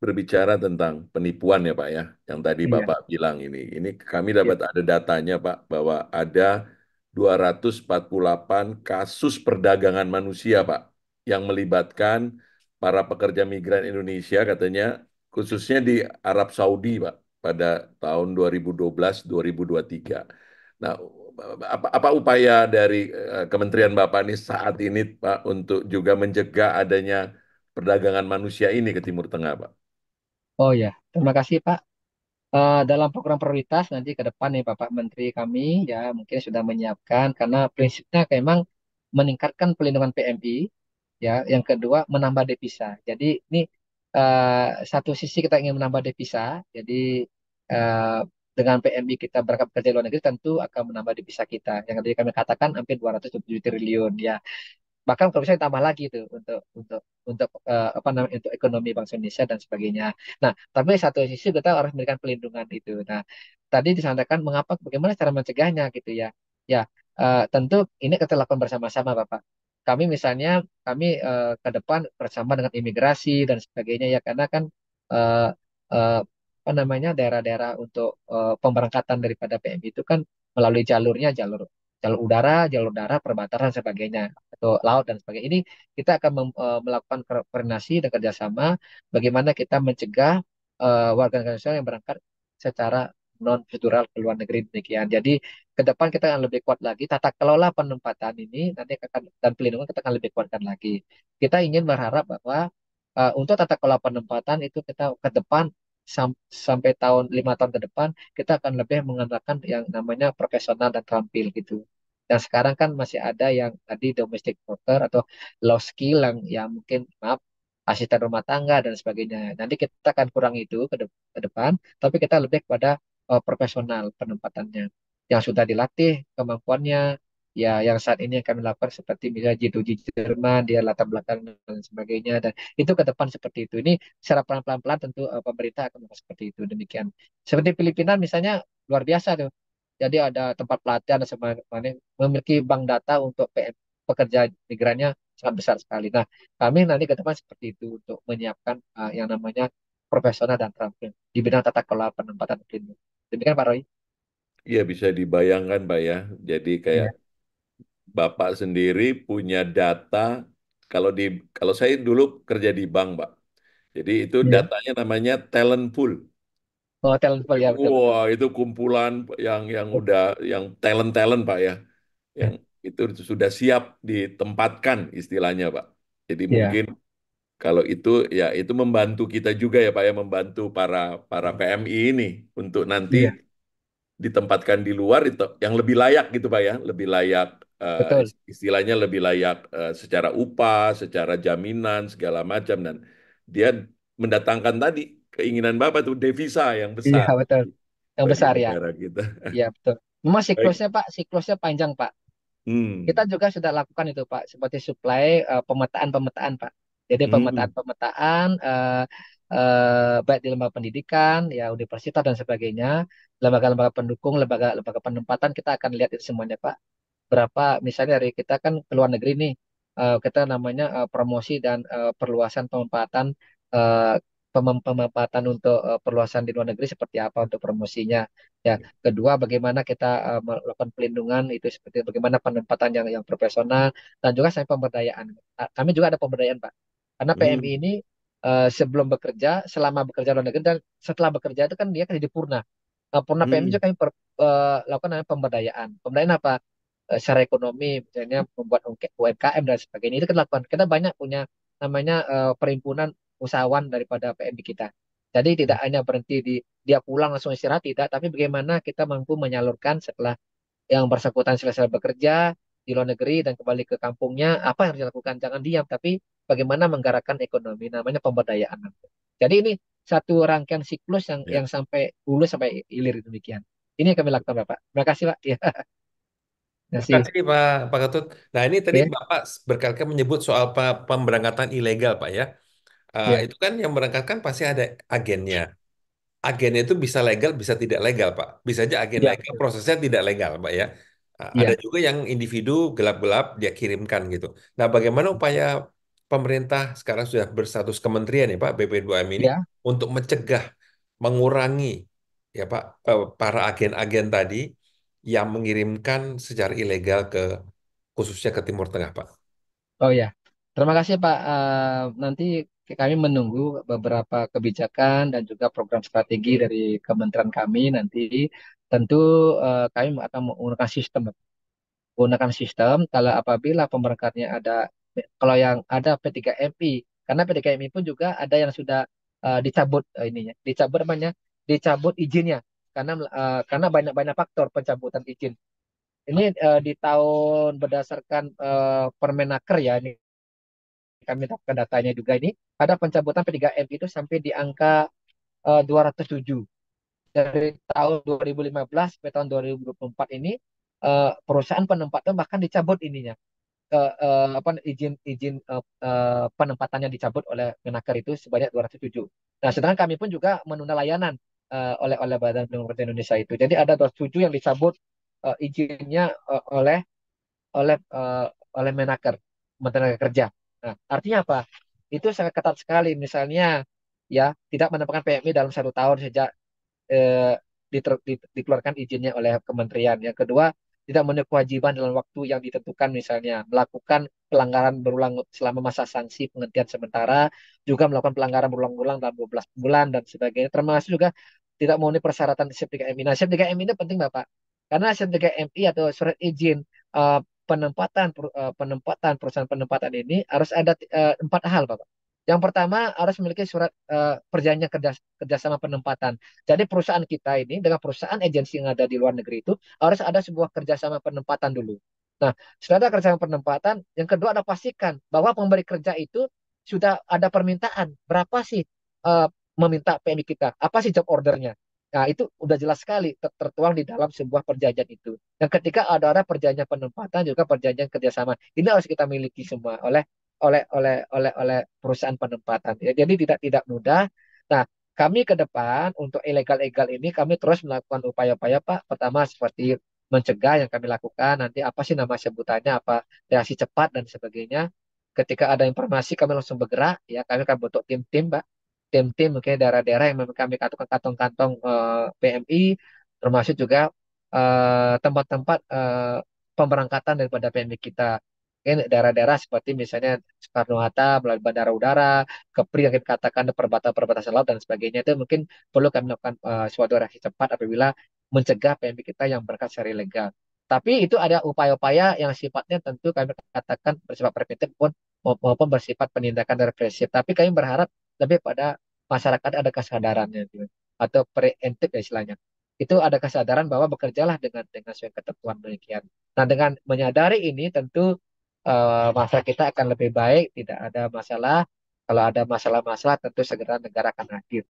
berbicara tentang penipuan ya Pak ya, yang tadi Iya, Bapak bilang ini. Ini kami iya. dapat ada datanya Pak, bahwa ada 248 kasus perdagangan manusia Pak, yang melibatkan para pekerja migran Indonesia katanya, khususnya di Arab Saudi Pak, pada tahun 2012-2023. Nah, apa upaya dari Kementerian Bapak ini saat ini Pak untuk juga mencegah adanya perdagangan manusia ini ke Timur Tengah, Pak? Oh ya, terima kasih Pak. Dalam program prioritas nanti ke depan nih Bapak Menteri kami ya mungkin sudah menyiapkan karena prinsipnya memang meningkatkan pelindungan PMI ya. Yang kedua menambah devisa. Jadi ini satu sisi kita ingin menambah devisa. Jadi eh, dengan PMI kita berangkat kerja luar negeri tentu akan menambah devisa kita. Yang tadi kami katakan hampir 270 triliun ya. Bahkan kalau bisa ditambah lagi tuh untuk apa namanya untuk ekonomi bangsa Indonesia dan sebagainya. Nah, tapi satu sisi kita harus memberikan pelindungan itu. Nah, tadi disampaikan mengapa bagaimana cara mencegahnya gitu ya. Ya, tentu ini kita lakukan bersama-sama Bapak. Kami misalnya ke depan bersama dengan imigrasi dan sebagainya ya karena kan eh, eh, apa namanya daerah-daerah untuk pemberangkatan daripada PMI itu kan melalui jalur jalur udara, jalur darat, perbatasan dan sebagainya atau laut dan sebagainya. Ini kita akan melakukan koordinasi dan kerjasama bagaimana kita mencegah warga negara Indonesia yang berangkat secara non prosedural ke luar negeri demikian. Jadi ke depan kita akan lebih kuat lagi tata kelola penempatan ini nanti akan dan pelindungan kita akan lebih kuatkan lagi. Kita ingin berharap bahwa untuk tata kelola penempatan itu kita ke depan sampai 5 tahun ke depan kita akan lebih mengandalkan yang namanya profesional dan terampil gitu. Dan sekarang kan masih ada yang tadi domestic worker atau low skill yang mungkin maaf asisten rumah tangga dan sebagainya. Nanti kita akan kurang itu ke depan, tapi kita lebih kepada profesional penempatannya yang sudah dilatih kemampuannya. Ya, yang saat ini yang kami lakukan seperti misalnya G2G Jerman, dia latar belakang dan sebagainya. Dan itu ke depan seperti itu. Ini secara pelan-pelan tentu pemerintah akan melakukan seperti itu. Demikian. Seperti Filipina misalnya luar biasa tuh. Jadi ada tempat pelatihan dan sebagainya, memiliki bank data untuk pekerja migrannya sangat besar sekali. Nah, kami nanti ke depan seperti itu untuk menyiapkan yang namanya profesional dan terampil di bidang tata kelola penempatan klinik. Demikian Pak Roy. Iya bisa dibayangkan, Pak ya. Jadi kayak Iya, Bapak sendiri punya data. Kalau di kalau saya dulu kerja di bank, Pak. Jadi itu iya. datanya namanya talent pool. Oh, talent pool ya betul betul. Wah, itu kumpulan yang udah yang talent-talent, Pak ya. Yang Ya, itu sudah siap ditempatkan istilahnya, Pak. Jadi iya, mungkin kalau itu ya itu membantu kita juga ya Pak ya, membantu para para PMI ini untuk nanti iya, ditempatkan di luar itu yang lebih layak gitu Pak ya, lebih layak betul. istilahnya lebih layak secara upah, secara jaminan segala macam, dan dia mendatangkan tadi keinginan Bapak tuh devisa yang Iya, besar betul. Yang bagi besar ya. negara kita. Iya, betul. Memang Baik. siklusnya Pak, siklusnya panjang Pak. Kita Hmm. juga sudah lakukan itu Pak, seperti supply pemetaan-pemetaan Pak. Jadi Hmm. pemetaan-pemetaan baik di lembaga pendidikan, ya universitas dan sebagainya, lembaga-lembaga pendukung, lembaga-lembaga penempatan kita akan lihat itu semuanya Pak. Berapa misalnya dari kita kan ke luar negeri nih, kita namanya promosi dan perluasan pemanfaatan eh, pemanfaatan untuk perluasan di luar negeri seperti apa untuk promosinya. Ya, kedua bagaimana kita melakukan pelindungan itu seperti bagaimana penempatan yang profesional dan juga sampai pemberdayaan. Kami juga ada pemberdayaan Pak. Karena PMI Hmm. ini sebelum bekerja, selama bekerja luar negeri dan setelah bekerja itu kan dia kan jadi purna. Purna PMI Hmm. juga kami lakukan namanya pemberdayaan. Pemberdayaan apa? Secara ekonomi, misalnya membuat UMKM dan sebagainya. Itu kita lakukan. Kita banyak punya namanya perhimpunan usahawan daripada PMI kita. Jadi tidak hanya berhenti di dia pulang langsung istirahat, tidak, tapi bagaimana kita mampu menyalurkan setelah yang bersangkutan selesai bekerja di luar negeri dan kembali ke kampungnya, apa yang harus dilakukan? Jangan diam, tapi bagaimana menggerakkan ekonomi, namanya pemberdayaan. Jadi ini satu rangkaian siklus Ya. yang sampai hulu sampai hilir demikian. Ini yang kami lakukan, Bapak. Terima kasih, Pak. Ya, terima Terima kasih. kasih Pak Ketut. Nah ini tadi Ya, Bapak berkali-kali menyebut soal pemberangkatan ilegal Pak ya. ya, Itu kan yang berangkatkan pasti ada agennya. Agennya itu bisa legal, bisa tidak legal Pak. Bisa aja agen ya, legal, betul. prosesnya tidak legal Pak ya. Ada Ya, juga yang individu gelap-gelap dia kirimkan gitu. Nah bagaimana upaya pemerintah sekarang sudah berstatus kementerian ya Pak, BP2M ini Ya. untuk mencegah, mengurangi ya Pak, para agen-agen tadi yang mengirimkan secara ilegal ke khususnya ke Timur Tengah Pak. Oh ya, terima kasih Pak. Nanti kami menunggu beberapa kebijakan dan juga program strategi dari kementerian kami. Nanti tentu kami akan menggunakan sistem, kalau apabila pemerkatnya ada, kalau yang ada P3MI, karena P3MI pun juga ada yang sudah dicabut ininya, dicabut namanya, dicabut izinnya, karena banyak-banyak faktor pencabutan izin. Ini di tahun berdasarkan Permenaker ya, ini kami dapatkan datanya juga, ini ada pencabutan P3M itu sampai di angka 207 dari tahun 2015 sampai tahun 2024 ini. Perusahaan penempatan bahkan dicabut ininya, apa izin izin penempatannya dicabut oleh Menaker itu sebanyak 207. Nah, sedangkan kami pun juga menunda layanan oleh Badan Perlindungan Pekerjaan Indonesia itu. Jadi ada 27 yang dicabut izinnya oleh Menaker, Kementerian Tenaga Kerja. Nah, artinya apa? Itu sangat ketat sekali. Misalnya, ya tidak menempatkan PMI dalam 1 tahun sejak eh, dikeluarkan izinnya oleh kementerian. Yang kedua, tidak memenuhi kewajiban dalam waktu yang ditentukan, misalnya melakukan pelanggaran berulang selama masa sanksi penghentian sementara, juga melakukan pelanggaran berulang-ulang dalam 12 bulan dan sebagainya, termasuk juga tidak memenuhi persyaratan SIP3MI. Nah, SIP3MI itu penting Bapak, karena SIP3MI atau surat izin eh, penempatan perusahaan penempatan ini harus ada 4 hal Bapak. Yang pertama harus memiliki surat perjanjian kerjasama penempatan. Jadi perusahaan kita ini dengan perusahaan agensi yang ada di luar negeri itu harus ada sebuah kerjasama penempatan dulu. Nah, setelah ada kerjasama penempatan, yang kedua ada pastikan bahwa pemberi kerja itu sudah ada permintaan berapa sih meminta PMI kita, apa sih job ordernya. Nah, itu udah jelas sekali tertuang di dalam sebuah perjanjian itu. Dan ketika ada perjanjian penempatan juga perjanjian kerjasama, ini harus kita miliki semua oleh perusahaan penempatan. Ya, jadi tidak mudah. Nah, kami ke depan untuk ilegal-ilegal ini kami terus melakukan upaya-upaya Pak. Pertama seperti mencegah yang kami lakukan. Nanti apa sih nama sebutannya, apa reaksi cepat dan sebagainya. Ketika ada informasi kami langsung bergerak. Ya, kami akan bentuk tim-tim Pak. Tim-tim mungkin daerah-daerah yang memang kami kantong-kantong PMI, termasuk juga tempat-tempat pemberangkatan daripada PMI kita. Mungkin daerah-daerah seperti misalnya Soekarno-Hatta, melalui bandara udara, Kepri yang kita katakan perbatasan-perbatasan laut dan sebagainya, itu mungkin perlu kami lakukan suatu reaksi cepat apabila mencegah PMI kita yang berangkat secara ilegal. Tapi itu ada upaya-upaya yang sifatnya tentu kami katakan bersifat preventif maupun bersifat penindakan represif. Tapi kami berharap lebih pada masyarakat ada kesadarannya gitu, atau preemptif ya istilahnya. Itu ada kesadaran bahwa bekerjalah dengan sesuai ketentuan demikian. Nah, dengan menyadari ini tentu masa kita akan lebih baik, tidak ada masalah. Kalau ada masalah-masalah tentu segera negara akan hadir.